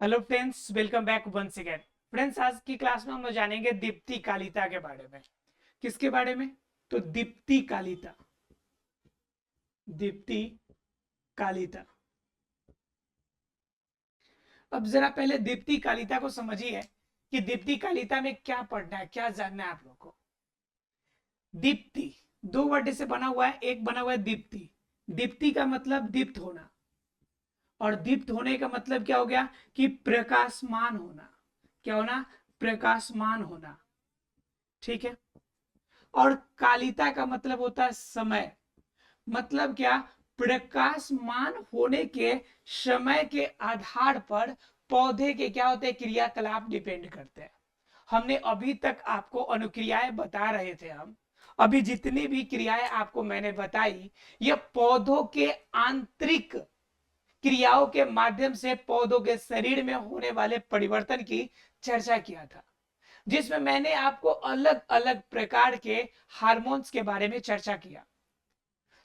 Hello friends, welcome back once again. Friends, आज की class में हम लोग जानेंगे दीप्ति कालिता के बारे में। किसके बारे में? तो दीप्ति कालिता। दीप्ति कालिता। अब जरा पहले दीप्ति कालिता को समझिए कि दीप्ति कालिता में क्या पढ़ना है, क्या जानना है आप लोग को। दीप्ति दो वर्ड से बना हुआ है, एक बना हुआ है दीप्ति। दीप्ति का मतलब दीप्त होना, और दीप्त होने का मतलब क्या हो गया कि प्रकाशमान होना। क्या होना? प्रकाशमान होना। ठीक है। और कालिता का मतलब होता है समय। मतलब क्या? प्रकाशमान होने के समय के आधार पर पौधे के क्या होते हैं, क्रियाकलाप डिपेंड करते हैं। हमने अभी तक आपको अनुक्रियाएं बता रहे थे। हम अभी जितनी भी क्रियाएं आपको मैंने बताई, यह पौधों के आंतरिक क्रियाओं के माध्यम से पौधों के शरीर में होने वाले परिवर्तन की चर्चा किया था, जिसमें मैंने आपको अलग अलग प्रकार के हार्मोन्स के बारे में चर्चा किया।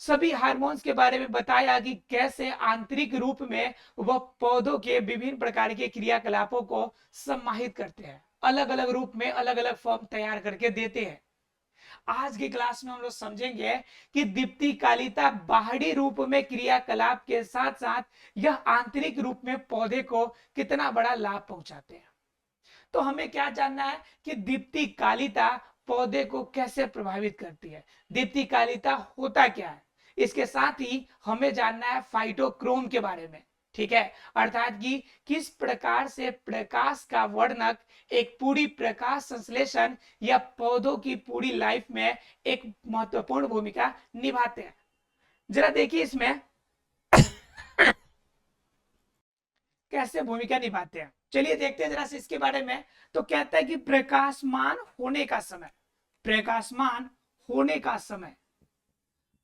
सभी हार्मोन्स के बारे में बताया कि कैसे आंतरिक रूप में वह पौधों के विभिन्न प्रकार के क्रियाकलापों को समाहित करते हैं, अलग अलग रूप में अलग अलग फॉर्म तैयार करके देते हैं। आज की क्लास में हम लोग समझेंगे कि दीप्ति कालिता बाहरी रूप में क्रियाकलाप के साथ साथ यह आंतरिक रूप में पौधे को कितना बड़ा लाभ पहुंचाते हैं। तो हमें क्या जानना है कि दीप्ति कालिता पौधे को कैसे प्रभावित करती है, दीप्ति कालिता होता क्या है। इसके साथ ही हमें जानना है फाइटोक्रोम के बारे में। ठीक है, अर्थात कि किस प्रकार से प्रकाश का वर्णक एक पूरी प्रकाश संश्लेषण या पौधों की पूरी लाइफ में एक महत्वपूर्ण भूमिका निभाते हैं। जरा देखिए इसमें कैसे भूमिका निभाते हैं। चलिए देखते हैं जरा से इसके बारे में। तो कहता है कि प्रकाशमान होने का समय। प्रकाशमान होने का समय।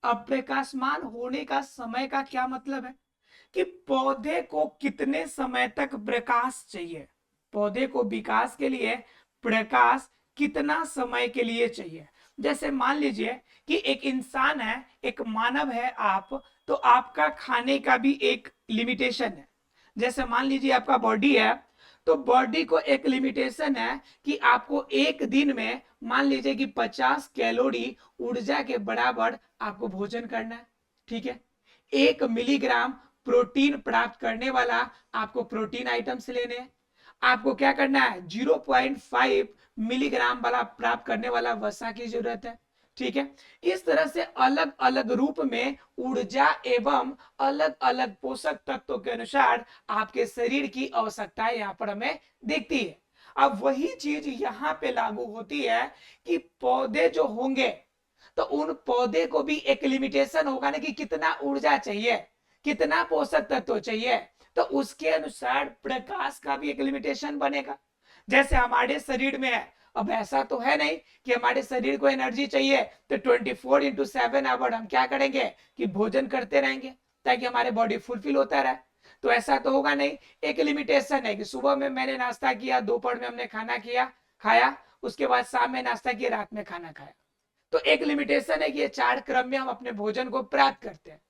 अब प्रकाशमान होने का समय का क्या मतलब है कि पौधे को कितने समय तक प्रकाश चाहिए। पौधे को विकास के लिए प्रकाश कितना समय के लिए चाहिए। जैसे मान लीजिए कि एक इंसान है, एक मानव है आप, तो आपका खाने का भी एक लिमिटेशन है। जैसे मान लीजिए आपका बॉडी है, तो बॉडी को एक लिमिटेशन है कि आपको एक दिन में मान लीजिए कि 50 कैलोरी ऊर्जा के बराबर आपको भोजन करना है। ठीक है। 1 मिलीग्राम प्रोटीन प्राप्त करने वाला आपको प्रोटीन आइटम्स लेने हैं। आपको क्या करना है? 0.5 मिलीग्राम वाला प्राप्त करने वाला वसा की जरूरत है। ठीक है। इस तरह से अलग अलग रूप में ऊर्जा एवं अलग अलग पोषक तत्वों के अनुसार आपके शरीर की आवश्यकताएं यहाँ पर हमें दिखती है। अब वही चीज यहाँ पे लागू होती है कि पौधे जो होंगे, तो उन पौधे को भी एक लिमिटेशन होगा ना कि कितना ऊर्जा चाहिए, कितना पोषक तत्व चाहिए। तो उसके अनुसार प्रकाश का भी एक लिमिटेशन बनेगा। जैसे हमारे शरीर में है, अब ऐसा तो है नहीं कि हमारे शरीर को एनर्जी चाहिए तो 24x7 हम क्या करेंगे कि भोजन करते रहेंगे ताकि हमारे बॉडी फुलफिल होता रहे। तो ऐसा तो होगा नहीं। एक लिमिटेशन है कि सुबह में मैंने नाश्ता किया, दोपहर में हमने खाना किया खाया, उसके बाद शाम में नाश्ता किया, रात में खाना खाया। तो एक लिमिटेशन है कि ये 4 क्रम में हम अपने भोजन को प्राप्त करते हैं।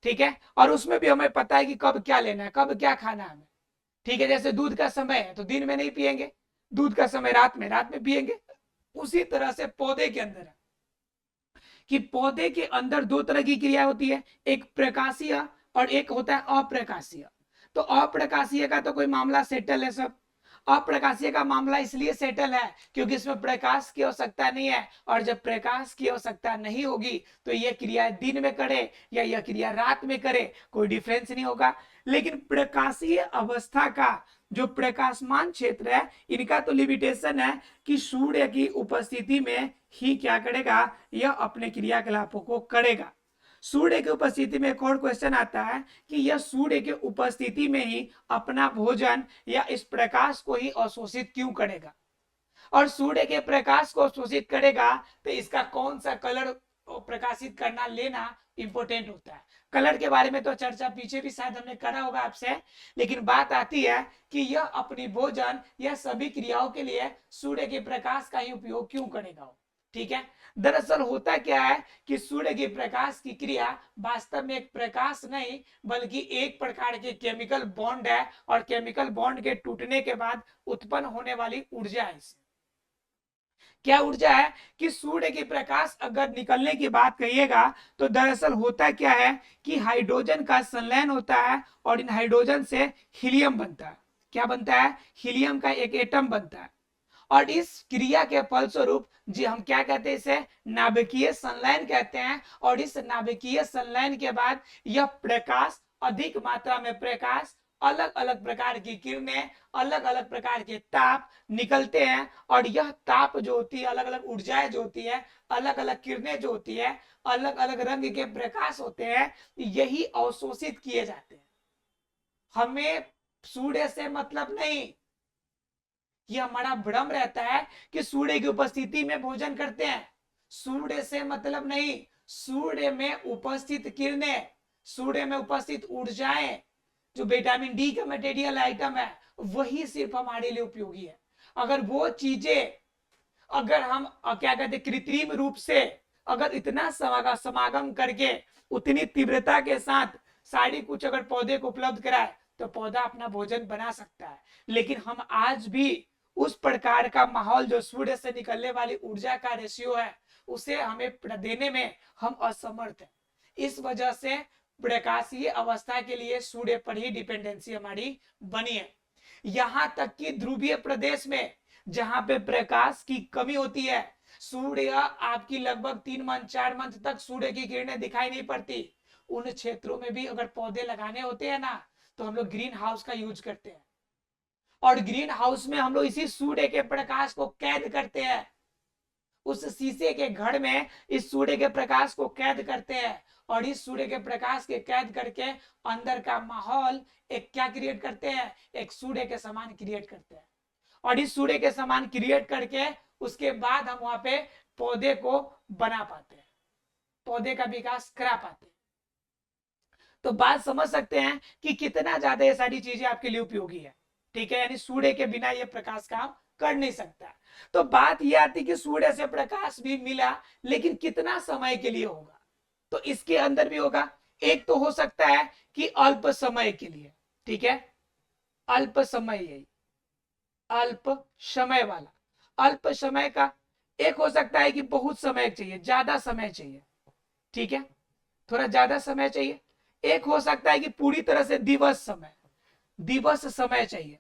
ठीक है। और उसमें भी हमें पता है कि कब क्या लेना है, कब क्या खाना है हमें। ठीक है। जैसे दूध का समय है तो दिन में नहीं पिएंगे, दूध का समय रात में पिएंगे। उसी तरह से पौधे के अंदर है कि पौधे के अंदर दो तरह की क्रिया होती है, एक प्रकाशीय और एक होता है अप्रकाशीय। तो अप्रकाशीय का तो कोई मामला सेटल है सब। अप्रकाशीय का मामला इसलिए सेटल है क्योंकि इसमें प्रकाश की आवश्यकता नहीं है, और जब प्रकाश की आवश्यकता नहीं होगी तो यह क्रिया दिन में करे या यह क्रिया रात में करे, कोई डिफरेंस नहीं होगा। लेकिन प्रकाशीय अवस्था का जो प्रकाशमान क्षेत्र है, इनका तो लिमिटेशन है कि सूर्य की उपस्थिति में ही क्या करेगा, यह अपने क्रियाकलापों को करेगा। सूर्य की उपस्थिति में एक और क्वेश्चन आता है कि यह सूर्य के उपस्थिति में ही अपना भोजन या इस प्रकाश को ही अवशोषित क्यों करेगा, और सूर्य के प्रकाश को अवशोषित करेगा तो इसका कौन सा कलर प्रकाशित करना लेना इंपॉर्टेंट होता है। कलर के बारे में तो चर्चा पीछे भी शायद हमने करा होगा आपसे, लेकिन बात आती है कि यह अपनी भोजन या सभी क्रियाओं के लिए सूर्य के प्रकाश का ही उपयोग क्यों करेगा। ठीक है। दरअसल होता क्या है कि सूर्य की प्रकाश की क्रिया वास्तव में एक प्रकाश नहीं बल्कि एक प्रकार के केमिकल बॉन्ड है, और केमिकल बॉन्ड के टूटने के बाद उत्पन्न होने वाली ऊर्जा है। क्या ऊर्जा है कि सूर्य की प्रकाश अगर निकलने की बात कहिएगा तो दरअसल होता क्या है कि हाइड्रोजन का संलयन होता है और इन हाइड्रोजन से हीलियम बनता है। क्या बनता है? हीलियम का एक एटम बनता है, और इस क्रिया के फलस्वरूप जी हम क्या कहते हैं, इसे नाभिकीय संलयन कहते हैं। और इस नाभिकीय संलयन के बाद यह प्रकाश, अधिक मात्रा में प्रकाश, अलग अलग प्रकार की किरणें, अलग अलग प्रकार के ताप निकलते हैं, और यह ताप जो होती है, अलग अलग ऊर्जाएं जो होती है, अलग अलग किरणें जो होती है, अलग अलग रंग के प्रकाश होते हैं, यही अवशोषित किए जाते हैं। हमें सूर्य से मतलब नहीं, यह हमारा भ्रम रहता है कि सूर्य की उपस्थिति में भोजन करते हैं। सूर्य से मतलब नहीं, सूर्य में उपस्थित किरणें, सूर्य में उपस्थित ऊर्जाएं, जो विटामिन डी का मटेरियल आइटम है, वही सिर्फ हमारे लिए उपयोगी है। अगर वो चीजें, अगर हम क्या कहते हैं, कृत्रिम रूप से अगर इतना समागम करके उतनी तीव्रता के साथ सारी कुछ अगर पौधे को उपलब्ध कराए तो पौधा अपना भोजन बना सकता है। लेकिन हम आज भी उस प्रकार का माहौल जो सूर्य से निकलने वाली ऊर्जा का रेशियो है उसे हमें देने में हम असमर्थ हैं। इस वजह से प्रकाशीय अवस्था के लिए सूर्य पर ही डिपेंडेंसी हमारी बनी है। यहां तक कि ध्रुवीय प्रदेश में जहां पे प्रकाश की कमी होती है, सूर्य आपकी लगभग 3 मंथ 4 मंथ तक सूर्य की किरणें दिखाई नहीं पड़ती, उन क्षेत्रों में भी अगर पौधे लगाने होते हैं ना तो हम लोग ग्रीन हाउस का यूज करते हैं, और ग्रीन हाउस में हम लोग इसी सूर्य के प्रकाश को कैद करते हैं। उस शीशे के घर में इस सूर्य के प्रकाश को कैद करते हैं, और इस सूर्य के प्रकाश के कैद करके अंदर का माहौल एक क्या क्रिएट करते हैं, एक सूर्य के समान क्रिएट करते हैं। और इस सूर्य के समान क्रिएट करके उसके बाद हम वहां पे पौधे को बना पाते हैं, पौधे का विकास करा पाते हैं। तो बात समझ सकते हैं कि कितना ज्यादा ये सारी चीजें आपके लिए उपयोगी है। ठीक है, यानी सूर्य के बिना ये प्रकाश काम कर नहीं सकता। तो बात यह आती कि सूर्य से प्रकाश भी मिला, लेकिन कितना समय के लिए होगा? तो इसके अंदर भी होगा, एक तो हो सकता है कि अल्प समय के लिए, ठीक है, अल्प समय, यही अल्प समय वाला, अल्प समय का। एक हो सकता है कि बहुत समय चाहिए, ज्यादा समय चाहिए, ठीक है, थोड़ा ज्यादा समय चाहिए। एक हो सकता है कि पूरी तरह से दिवस समय, दिवस समय चाहिए।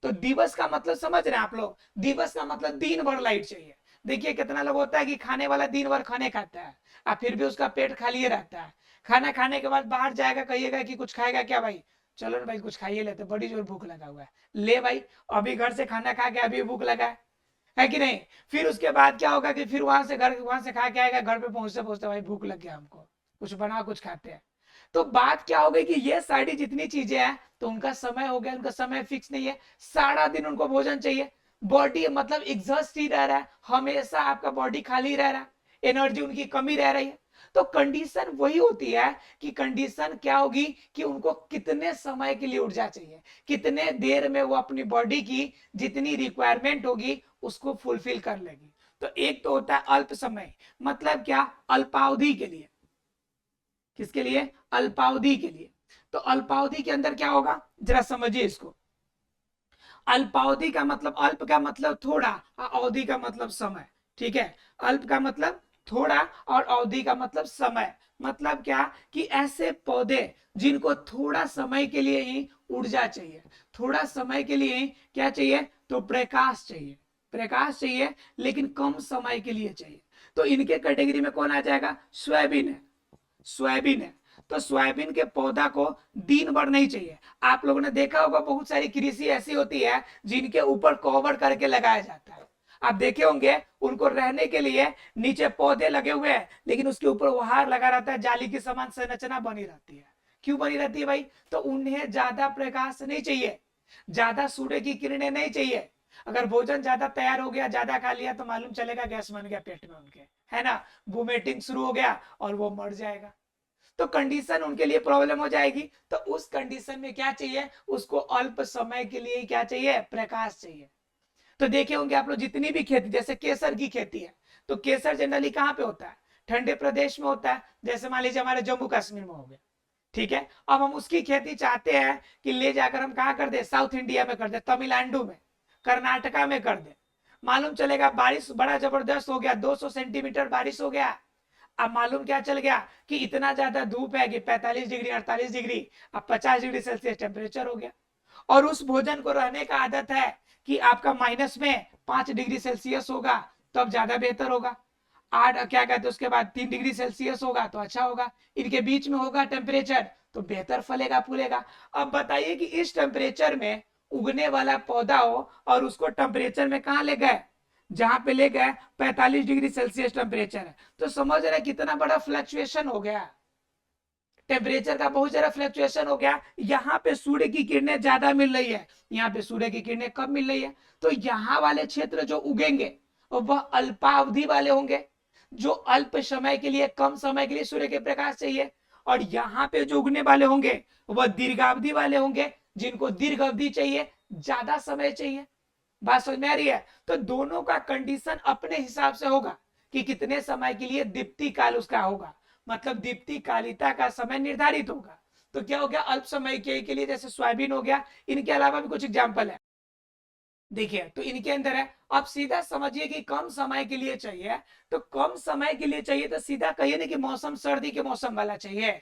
तो दिवस का मतलब समझ रहे हैं आप लोग? दिवस का मतलब दिन भर लाइट चाहिए। देखिए कितना लोग होता है कि खाने वाला दिन भर खाने खाता है और फिर भी उसका पेट खाली रहता है। खाना खाने के बाद बाहर जाएगा, कहिएगा कि कुछ खाएगा क्या भाई, चलो ना भाई कुछ खाइए लेते, बड़ी जोर भूख लगा हुआ है। ले भाई, अभी घर से खाना खा के अभी भूख लगा है कि नहीं? फिर उसके बाद क्या होगा कि फिर वहां से खा के आएगा, घर पे पहुंचते पहुंचते भाई भूख लग गया हमको, कुछ बना कुछ खाते हैं। तो बात क्या हो गई कि ये सारी जितनी चीजें हैं तो उनका समय हो गया, उनका समय फिक्स नहीं है, सारा दिन उनको भोजन चाहिए। बॉडी मतलब एग्जॉस्ट ही रह रहा है, हमेशा आपका बॉडी खाली रह रहा है, एनर्जी उनकी कमी रह रही है। तो कंडीशन वही होती है कि कंडीशन क्या होगी कि उनको कितने समय के लिए ऊर्जा चाहिए, कितने देर में वो अपनी बॉडी की जितनी रिक्वायरमेंट होगी उसको फुलफिल कर लेगी। तो एक तो होता है अल्प समय, मतलब क्या, अल्पावधि के लिए। किसके लिए? अल्पावधि के लिए। तो अल्पावधि के अंदर क्या होगा, जरा समझिए इसको। अल्पावधि का मतलब, अल्प का मतलब थोड़ा, अवधि का मतलब समय, ठीक है। अल्प का मतलब थोड़ा और अवधि का मतलब समय। मतलब क्या कि ऐसे पौधे जिनको थोड़ा समय के लिए ही ऊर्जा चाहिए, थोड़ा समय के लिए ही क्या चाहिए, तो प्रकाश चाहिए, प्रकाश चाहिए, लेकिन कम समय के लिए चाहिए। तो इनके कैटेगरी में कौन आ जाएगा? सोयाबीन है, सोयाबीन है। तो सोयाबीन के पौधा को दिन भर नहीं चाहिए। आप लोगों ने देखा होगा बहुत सारी कृषि ऐसी होती है जिनके ऊपर कवर करके लगाया जाता है, आप देखे होंगे, उनको रहने के लिए नीचे पौधे लगे हुए हैं लेकिन उसके ऊपर वो हार लगा रहता है, जाली की समान संरचना बनी रहती है। क्यों बनी रहती है भाई? तो उन्हें ज्यादा प्रकाश नहीं चाहिए, ज्यादा सूर्य की किरणें नहीं चाहिए। अगर भोजन ज्यादा तैयार हो गया, ज्यादा खा लिया, तो मालूम चलेगा गैस बन गया पेट में उनके, है ना, वोमिटिंग शुरू हो गया और वो मर जाएगा। तो कंडीशन उनके लिए प्रॉब्लम हो जाएगी। तो उस कंडीशन में क्या चाहिए, उसको अल्प समय के लिए क्या चाहिए, प्रकाश चाहिए। तो देखे होंगे आप लोग जितनी भी खेती, जैसे केसर की खेती है, तो केसर जनरली कहाँ पे होता है? ठंडे प्रदेश में होता है, जैसे मान लीजिए हमारे जम्मू कश्मीर में हो गया, ठीक है। अब हम उसकी खेती चाहते हैं कि ले जाकर हम कहाँ कर दे, साउथ इंडिया में कर दे, तमिलनाडु में, कर्नाटका में कर दे। मालूम चलेगा बारिश बड़ा जबरदस्त हो गया, 200 सेंटीमीटर बारिश हो गया। अब मालूम क्या चल गया कि इतना ज्यादा धूप है कि 45 डिग्री 48 डिग्री, अब 50 डिग्री सेल्सियस टेम्परेचर हो गया। और उस भोजन को रहने का आदत है कि आपका माइनस में 5 डिग्री सेल्सियस होगा तो अब ज्यादा बेहतर होगा, 8 क्या कहते हैं उसके बाद 3 डिग्री सेल्सियस होगा तो अच्छा होगा, इनके बीच में होगा टेम्परेचर तो बेहतर फलेगा फूलेगा। अब बताइए कि इस टेम्परेचर में उगने वाला पौधा हो और उसको टेम्परेचर में कहाँ ले गए, जहां पे ले गए 45 डिग्री सेल्सियस टेम्परेचर है, तो समझ रहे कितना बड़ा फ्लक्चुएशन हो गया, टेम्परेचर का बहुत ज्यादा फ्लक्चुएशन हो गया। यहाँ पे सूर्य की किरणें ज्यादा मिल रही है, यहाँ पे सूर्य की किरणें कम मिल रही है, तो यहाँ वाले क्षेत्र जो उगेंगे वह अल्पावधि वाले होंगे, जो अल्प समय के लिए, कम समय के लिए सूर्य के प्रकाश चाहिए। और यहाँ पे जो उगने वाले होंगे वह दीर्घावधि वाले होंगे, जिनको दीर्घ अवधि चाहिए, ज्यादा समय चाहिए। बात समझ में आ रही है? तो दोनों का कंडीशन अपने हिसाब से होगा कि कितने समय के लिए दीप्ति काल उसका होगा, मतलब दीप्ति कालिता का समय निर्धारित होगा। तो क्या हो गया, अल्प समय के लिए जैसे सोयाबीन हो गया, इनके अलावा भी कुछ एग्जाम्पल है, देखिए तो इनके अंदर है। आप सीधा समझिए कि कम समय के लिए चाहिए, तो कम समय के लिए चाहिए तो सीधा कहिए ना कि मौसम सर्दी के मौसम वाला चाहिए।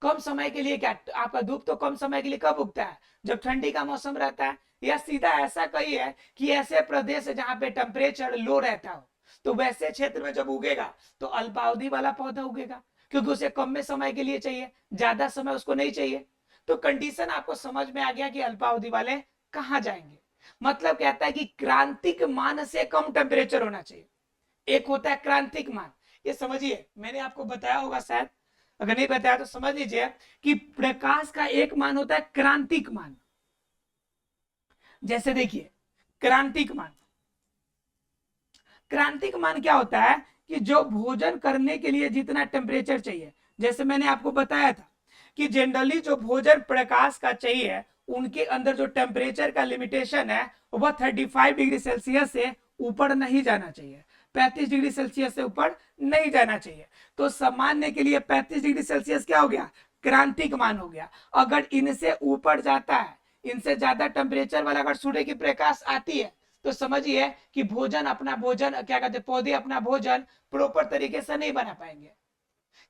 कम समय के लिए क्या, आपका धूप तो कम समय के लिए कब उगता है, जब ठंडी का मौसम रहता है। या सीधा ऐसा कहिए कि ऐसे प्रदेश है जहां पे टेम्परेचर लो रहता हो, तो वैसे क्षेत्र में जब उगेगा तो अल्पावधि वाला पौधा उगेगा, क्योंकि उसे कम में समय के लिए चाहिए, ज्यादा समय उसको नहीं चाहिए। तो कंडीशन आपको समझ में आ गया कि अल्पावधि वाले कहाँ जाएंगे। मतलब कहता है कि क्रांतिक मान से कम टेम्परेचर होना चाहिए। एक होता है क्रांतिक मान, ये समझिए, मैंने आपको बताया होगा शायद, अगर नहीं बताया तो समझ लीजिए कि प्रकाश का एक मान होता है क्रांतिक मान। जैसे देखिए क्रांतिक मान, क्रांतिक मान क्या होता है कि जो भोजन करने के लिए जितना टेम्परेचर चाहिए, जैसे मैंने आपको बताया था कि जनरली जो भोजन प्रकाश का चाहिए उनके अंदर जो टेम्परेचर का लिमिटेशन है वह 35 डिग्री सेल्सियस से ऊपर नहीं जाना चाहिए, 35 डिग्री सेल्सियस से ऊपर नहीं जाना चाहिए। तो सामान्य के लिए 35 डिग्री सेल्सियस क्या हो गया, क्रांतिक मान हो गया। अगर इनसे ऊपर जाता है, इनसे ज्यादा टेम्परेचर वाला अगर सूर्य की प्रकाश आती है, तो समझिए कि भोजन अपना भोजन क्या कहते हैं, पौधे अपना भोजन प्रॉपर तरीके से नहीं बना पाएंगे।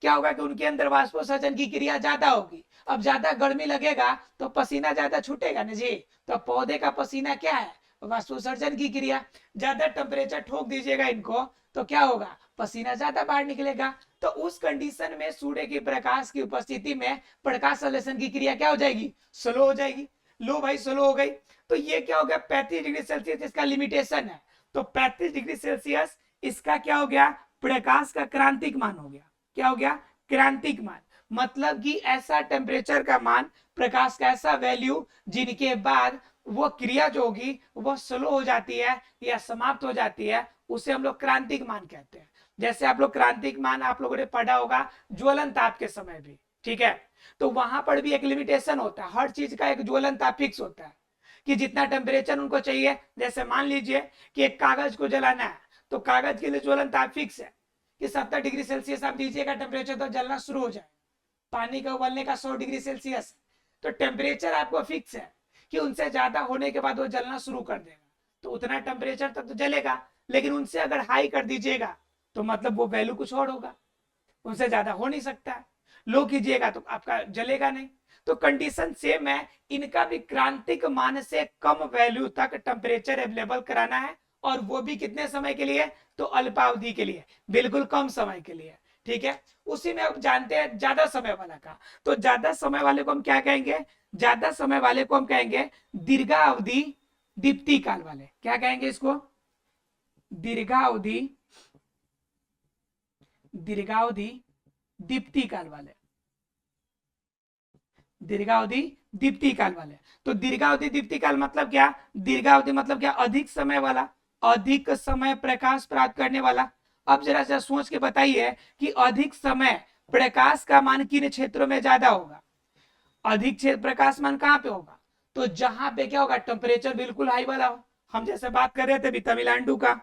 क्या होगा कि उनके अंदर वाष्पोत्सर्जन की क्रिया ज्यादा होगी, अब ज्यादा गर्मी लगेगा तो पसीना ज्यादा छूटेगा ना जी, तो पौधे का पसीना क्या है, वाष्पोत्सर्जन की क्रिया। ज्यादा टेम्परेचर ठोक दीजिएगा इनको तो क्या होगा, पसीना ज्यादा बाहर निकलेगा। तो उस कंडीशन में सूर्य की प्रकाश की उपस्थिति में प्रकाश संश्लेषण की क्रिया क्या हो जाएगी, स्लो हो जाएगी। लो भाई स्लो हो गई, तो ये क्या हो गया, 35 डिग्री सेल्सियस इसका लिमिटेशन है। तो 35 डिग्री सेल्सियस इसका क्या हो गया, प्रकाश का क्रांतिक मान हो गया। क्या हो गया, क्रांतिक मान। मतलब कि ऐसा टेम्परेचर का मान, प्रकाश का ऐसा वैल्यू जिनके बाद वो क्रिया जो होगी वो स्लो हो जाती है या समाप्त हो जाती है, उसे हम लोग क्रांतिक मान कहते हैं। जैसे आप लोग क्रांतिक मान आप लोगों ने पढ़ा होगा ज्वलन ताप के समय भी, ठीक है। तो वहां पर भी एक लिमिटेशन होता है, हर चीज का एक ज्वलन ताप फिक्स होता है कि जितना टेम्परेचर उनको चाहिए। जैसे मान लीजिए कि एक कागज को जलाना है, तो कागज के लिए ज्वलन ताप फिक्स है कि 70 डिग्री सेल्सियस आप दीजिएगा टेम्परेचर तो जलना शुरू हो जाए। पानी का उबलने का 100 डिग्री सेल्सियस, तो टेम्परेचर आपको फिक्स है कि उनसे ज्यादा होने के बाद वो जलना शुरू कर देगा, तो उतना टेम्परेचर तक तो जलेगा। लेकिन उनसे अगर हाई कर दीजिएगा तो मतलब वो वैल्यू कुछ और होगा, उनसे ज्यादा हो नहीं सकता। लो कीजिएगा तो आपका जलेगा नहीं। तो कंडीशन सेम है, इनका भी क्रांतिक मान से कम वैल्यू तक टेम्परेचर अवेलेबल कराना है, और वो भी कितने समय के लिए, तो अल्पावधि के लिए, बिल्कुल कम समय के लिए, ठीक है। उसी में अब जानते हैं ज्यादा समय वाला का, तो ज्यादा समय वाले को हम क्या कहेंगे, ज्यादा समय वाले को हम कहेंगे दीर्घावधि दीप्ति काल वाले। क्या कहेंगे इसको, दीर्घावधि, दीर्घावधि दीप्ति काल वाले, दीर्घावधि दीप्ति काल वाले। तो दीर्घावधि दीप्ति काल मतलब क्या, दीर्घावधि मतलब क्या, अधिक समय वाला, अधिक समय प्रकाश प्राप्त करने वाला। अब जरा सा सोच के बताइए कि अधिक समय प्रकाश का मान किन क्षेत्रों में ज्यादा होगा, अधिक क्षेत्र प्रकाश मान कहां पे होगा, तो जहां पे क्या होगा, टेम्परेचर बिल्कुल हाई वाला हो, हम जैसे बात कर रहे थे अभी तमिलनाडु का,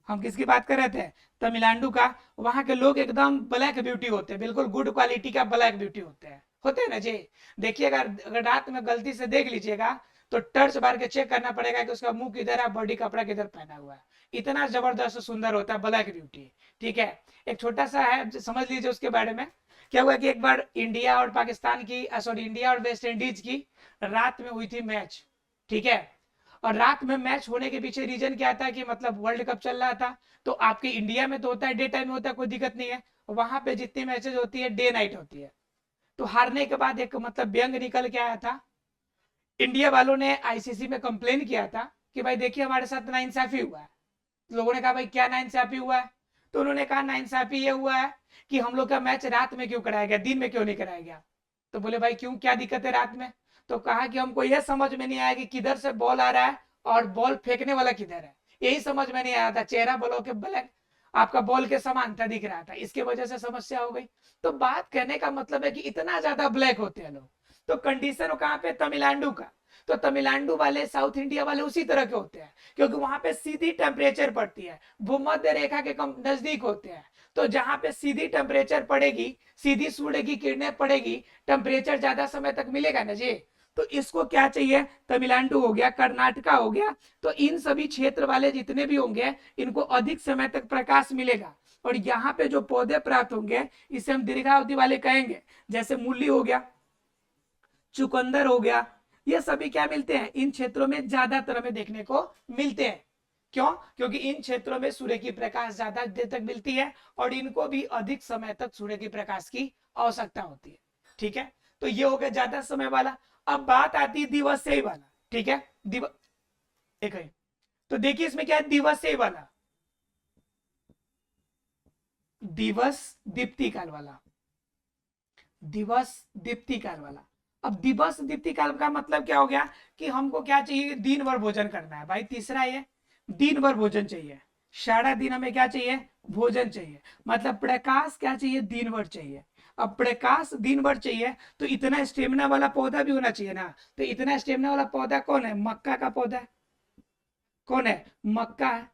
हम किसकी बात कर रहे थे, तमिलनाडु का। वहां के लोग एकदम ब्लैक ब्यूटी होते हैं, बिल्कुल गुड क्वालिटी का ब्लैक ब्यूटी होते हैं ना जी। देखिएगा, अगर रात में गलती से देख लीजिएगा तो टर्च मार के चेक करना पड़ेगा कि उसका मुंह किधर है, बॉडी कपड़ा किधर पहना हुआ है। इतना जबरदस्त सुंदर होता है ब्लैक ब्यूटी। ठीक है, एक छोटा सा है, समझ लीजिए उसके बारे में। क्या हुआ कि एक बार इंडिया और पाकिस्तान की, सॉरी, इंडिया और वेस्ट इंडीज की रात में हुई थी मैच। ठीक है, और रात में मैच होने के पीछे रीजन क्या था कि मतलब वर्ल्ड कप चल रहा था। तो आपके इंडिया में तो होता है डे टाइम में होता है, कोई दिक्कत नहीं है। वहां पे जितनी मैचेज होती है डे नाइट होती है। तो हारने के बाद एक मतलब व्यंग निकल के आया था। इंडिया वालों ने आईसीसी में कंप्लेन किया था कि भाई देखिए हमारे साथ नाइंसाफी हुआ है। लोगों ने कहा भाई क्या नाइंसाफी हुआ है। तो उन्होंने कहा नाइंसाफी ये हुआ है कि हम लोग का मैच रात में क्यों कराया गया, दिन में क्यों नहीं कराया गया। तो बोले भाई क्यों, क्या दिक्कत है रात में। तो कहा कि हमको यह समझ में नहीं आया कि किधर से बॉल आ रहा है और बॉल फेंकने वाला किधर है, यही समझ में नहीं आया था। चेहरा बोलो कि ब्लैक, आपका बॉल के समान था, दिख रहा था, इसके वजह से समस्या हो गई। तो बात कहने का मतलब है कि इतना ज्यादा ब्लैक होते हैं लोग। तो कंडीशन कहाँ पे, तमिलनाडु का। तो तमिलनाडु वाले, साउथ इंडिया वाले उसी तरह के होते हैं, क्योंकि वहां पे सीधी टेम्परेचर पड़ती है, भूमध्य रेखा के कम नजदीक होते हैं। तो जहां पे सीधी टेम्परेचर पड़ेगी, सीधी सूर्य की किरणें पड़ेगी, टेम्परेचर ज्यादा समय तक मिलेगा ना जी। तो इसको क्या चाहिए, तमिलनाडु हो गया, कर्नाटका हो गया, तो इन सभी क्षेत्र वाले जितने भी होंगे इनको अधिक समय तक प्रकाश मिलेगा। और यहाँ पे जो पौधे प्राप्त होंगे इसे हम दीर्घावधि वाले कहेंगे। जैसे मूली हो गया, चुकंदर हो गया, ये सभी क्या मिलते हैं, इन क्षेत्रों में ज्यादातर हमें देखने को मिलते हैं। क्यों, क्योंकि इन क्षेत्रों में सूर्य की प्रकाश ज्यादा देर तक मिलती है और इनको भी अधिक समय तक सूर्य की प्रकाश की आवश्यकता होती है। ठीक है, तो ये हो गया ज्यादा समय वाला। अब बात आती है दिवसीय वाला। ठीक है, एक है, तो देखिए इसमें क्या है, दिवसीय वाला, दिवस दीप्ति काल वाला, दिवस दीप्ति काल वाला। अब दिवस दीप्ति काल का मतलब क्या हो गया कि हमको क्या चाहिए, दिन भर भोजन करना है भाई। तीसरा ये दिन भर भोजन चाहिए, सारा दिन हमें क्या चाहिए, भोजन चाहिए। मतलब प्रकाश क्या चाहिए, दिन भर चाहिए। अब प्रकाश दिन भर चाहिए तो इतना स्टेमिना वाला पौधा भी होना चाहिए ना। तो इतना स्टेमिना वाला पौधा कौन है, मक्का का पौधा है। कौन है, मक्का है,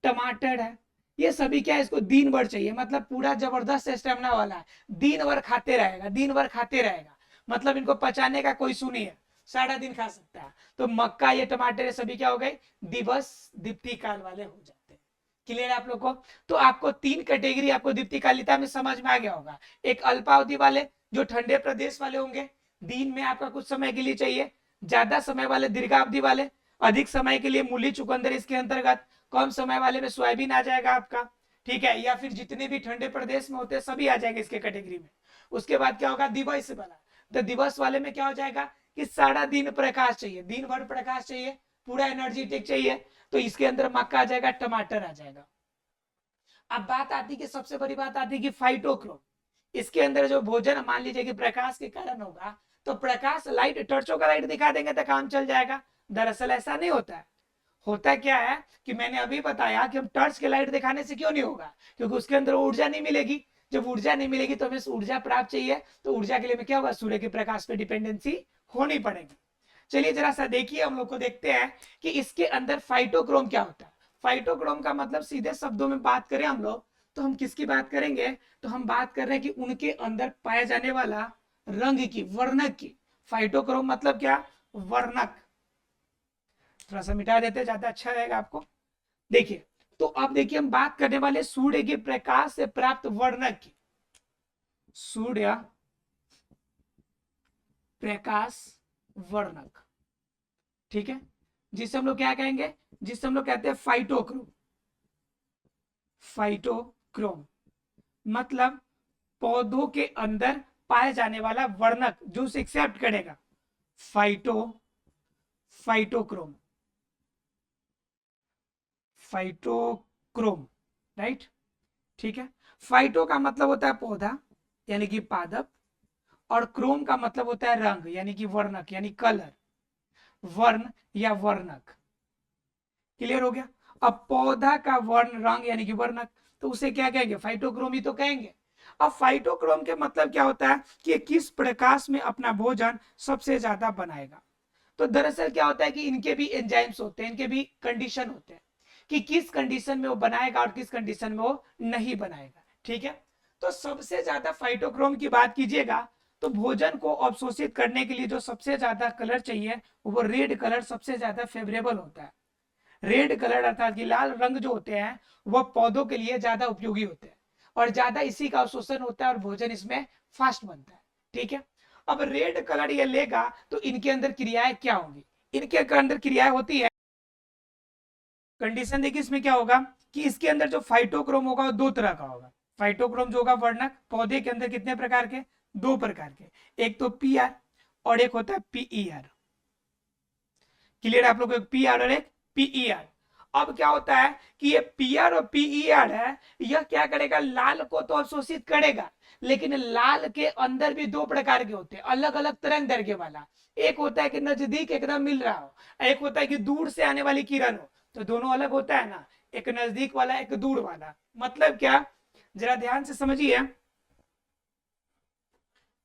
टमाटर है। ये सभी क्या है, इसको दिन भर चाहिए, मतलब पूरा जबरदस्त स्टेमिना वाला है। दिन भर खाते रहेगा, दिन भर खाते रहेगा, मतलब इनको पचाने का कोई सुनी है, सारा दिन खा सकता है। तो मक्का, ये टमाटर, ये सभी क्या हो गए, दिवस दीप्ति काल वाले हो जाते हैं। क्लियर है आप लोग को। तो आपको तीन कैटेगरी आपको दीप्ति कालिता में समझ में आ गया होगा। एक अल्पावधि वाले, जो ठंडे प्रदेश वाले होंगे, दिन में आपका कुछ समय के लिए चाहिए। ज्यादा समय वाले दीर्घावधि वाले, अधिक समय के लिए मूली चुकंदर इसके अंतर्गत। कम समय वाले में सोयाबीन आ जाएगा आपका। ठीक है, या फिर जितने भी ठंडे प्रदेश में होते हैं सभी आ जाएंगे इसके कैटेगरी में। उसके बाद क्या होगा, दिवस वाला। तो दिवस वाले में क्या हो जाएगा कि सारा दिन प्रकाश चाहिए, दिन भर प्रकाश चाहिए, पूरा एनर्जेटिक चाहिए। तो इसके अंदर मक्का आ जाएगा, टमाटर आ जाएगा। अब बात आती कि सबसे बड़ी बात आती कि फाइटोक्रोम। इसके अंदर जो भोजन मान लीजिए कि प्रकाश के कारण होगा, तो प्रकाश लाइट, टर्चों का लाइट दिखा देंगे तो काम चल जाएगा। दरअसल ऐसा नहीं होता है। होता क्या है कि मैंने अभी बताया कि हम टर्च के लाइट दिखाने से क्यों नहीं होगा, क्योंकि उसके अंदर ऊर्जा नहीं मिलेगी। जब ऊर्जा नहीं मिलेगी तो हमें ऊर्जा प्राप्त चाहिए, तो ऊर्जा के लिए में क्या होगा, सूर्य के प्रकाश पे डिपेंडेंसी होनी पड़ेगी। चलिए जरा सा देखिए, हम लोग को देखते हैं कि इसके अंदर फाइटोक्रोम क्या होता है। फाइटोक्रोम का मतलब सीधे शब्दों में बात करें हम लोग, तो हम किसकी बात करेंगे, तो हम बात कर रहे हैं कि उनके अंदर पाया जाने वाला रंग की, वर्णक की। फाइटोक्रोम मतलब क्या, वर्णक। थोड़ा सा मिटा देते ज्यादा अच्छा रहेगा आपको। देखिए, तो अब देखिए हम बात करने वाले सूर्य के प्रकाश से प्राप्त वर्णक की। सूर्य प्रकाश वर्णक, ठीक है, जिसे हम लोग क्या कहेंगे, जिसे हम लोग कहते हैं फाइटोक्रोम। फाइटोक्रोम मतलब पौधों के अंदर पाए जाने वाला वर्णक जो उसे एक्सेप्ट करेगा, फाइटोक्रोम, फाइटोक्रोम, राइट। ठीक है, फाइटो का मतलब होता है पौधा यानी कि पादप, और क्रोम का मतलब होता है रंग यानी कि वर्णक, यानी कलर, वर्ण या वर्णक। क्लियर हो गया। अब पौधा का वर्ण, रंग यानी कि वर्णक, तो उसे क्या कहेंगे, फाइटोक्रोम ही तो कहेंगे। अब फाइटोक्रोम के मतलब क्या होता है कि किस प्रकाश में अपना भोजन सबसे ज्यादा बनाएगा। तो दरअसल क्या होता है कि इनके भी एंजाइम्स होते हैं, इनके भी कंडीशन होते हैं कि किस कंडीशन में वो बनाएगा और किस कंडीशन में वो नहीं बनाएगा। ठीक है, तो सबसे ज्यादा फाइटोक्रोम की बात कीजिएगा तो भोजन को अवशोषित करने के लिए जो सबसे ज्यादा कलर चाहिए वो रेड कलर सबसे ज्यादा फेवरेबल होता है। रेड कलर अर्थात कि लाल रंग जो होते हैं वह पौधों के लिए ज्यादा उपयोगी होते हैं और ज्यादा इसी का अवशोषण होता है और भोजन इसमें फास्ट बनता है। ठीक है, अब रेड कलर ये लेगा तो इनके अंदर क्रियाएं क्या होंगी? इनके अंदर क्रियाएं होती है, कंडीशन देखिए इसमें क्या होगा कि इसके अंदर जो फाइटोक्रोम होगा वो दो तरह का होगा। फाइटोक्रोम जो होगा वर्णक पौधे के अंदर कितने प्रकार के? दो प्रकार के, एक तो पी आर और एक होता है पीई आर। क्लियर आप लोग को? एक पी आर और एक पीई आर। अब क्या होता है कि ये पी आर और पीई आर है, यह क्या करेगा? लाल को तो अवशोषित करेगा, लेकिन लाल के अंदर भी दो प्रकार के होते हैं अलग अलग तरंग दैर्घ्य वाला। एक होता है कि नजदीक एकदम मिल रहा हो, एक होता है कि दूर से आने वाली किरण हो। तो दोनों अलग होता है ना, एक नजदीक वाला एक दूर वाला। मतलब क्या, जरा ध्यान से समझिए।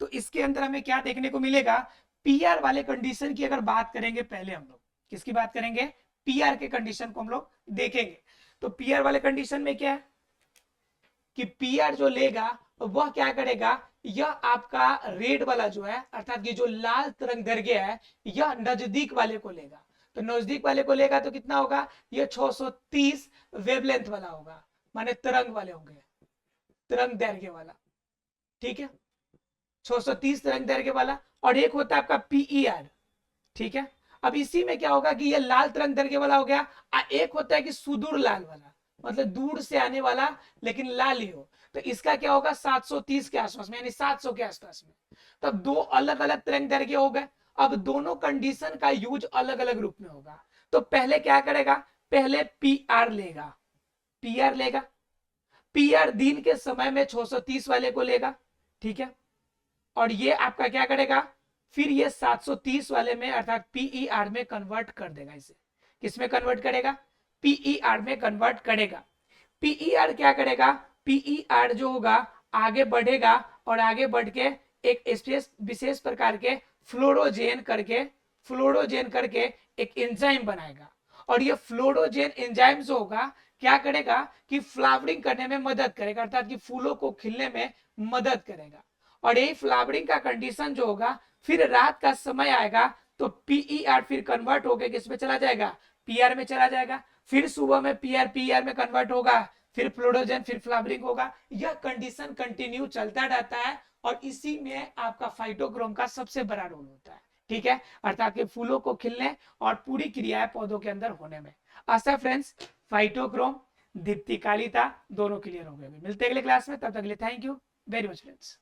तो इसके अंदर हमें क्या देखने को मिलेगा? पीआर वाले कंडीशन की अगर बात करेंगे, पहले हम लोग किसकी बात करेंगे? पीआर के कंडीशन को हम लोग देखेंगे। तो पीआर वाले कंडीशन में क्या है कि पीआर जो लेगा वह क्या करेगा? यह आपका रेड वाला जो है अर्थात ये जो लाल तरंग दैर्घ्य है यह नजदीक वाले को लेगा। तो नजदीक वाले को लेगा तो कितना होगा? यह 630 वेवलेंथ वाला होगा, माने तरंग वाले होंगे, तरंग दैर्घ्य वाला। ठीक है, 630 तरंग दैर्घ्य वाला। और एक होता है आपका पीई आर। ठीक है, अब इसी में क्या होगा कि ये लाल तरंग दैर्घ्य वाला हो गया, एक होता है कि सुदूर लाल वाला, मतलब दूर से आने वाला लेकिन लाल ही हो। तो इसका क्या होगा? 730 के आसपास में, यानी 700 के आसपास में। तब दो अलग अलग तरंग दैर्घ्य हो गए। अब दोनों कंडीशन का यूज अलग अलग रूप में होगा। तो पहले क्या करेगा? पहले पी आर लेगा, पी आर लेगा। पी आर दिन के समय में 630 वाले को लेगा। ठीक है, और ये आपका क्या करेगा? फिर ये 730 वाले में अर्थात पीईआर में कन्वर्ट कर देगा। इसे किस में कन्वर्ट करेगा? पीईआर में कन्वर्ट करेगा। पीईआर क्या करेगा? पीईआर जो होगा आगे बढ़ेगा और आगे बढ़ के एक विशेष प्रकार के फ्लोरोजेन करके एक एंजाइम बनाएगा। और ये फ्लोरोजेन एंजाइम जो होगा क्या करेगा कि फ्लावरिंग करने में मदद करेगा, अर्थात कि फूलों को खिलने में मदद करेगा। और यही फ्लावरिंग का कंडीशन जो होगा, फिर रात का समय आएगा तो पीईआर फिर कन्वर्ट होकर किसमें चला जाएगा? पीआर में चला जाएगा। फिर सुबह में पीआर में कन्वर्ट होगा, फिर फ्लोरोजन, फिर फ्लावरिंग होगा। यह कंडीशन कंटिन्यू चलता रहता है और इसी में आपका फाइटोक्रोम का सबसे बड़ा रोल होता है। ठीक है, अर्थात कि फूलों को खिलने और पूरी क्रियाएं पौधों के अंदर होने में। आशा फ्रेंड्स फाइटोक्रोम दीप्तिकालिता दोनों क्लियर हो गए। मिलते हैं अगले क्लास में, तब तक के लिए thank you very much friends.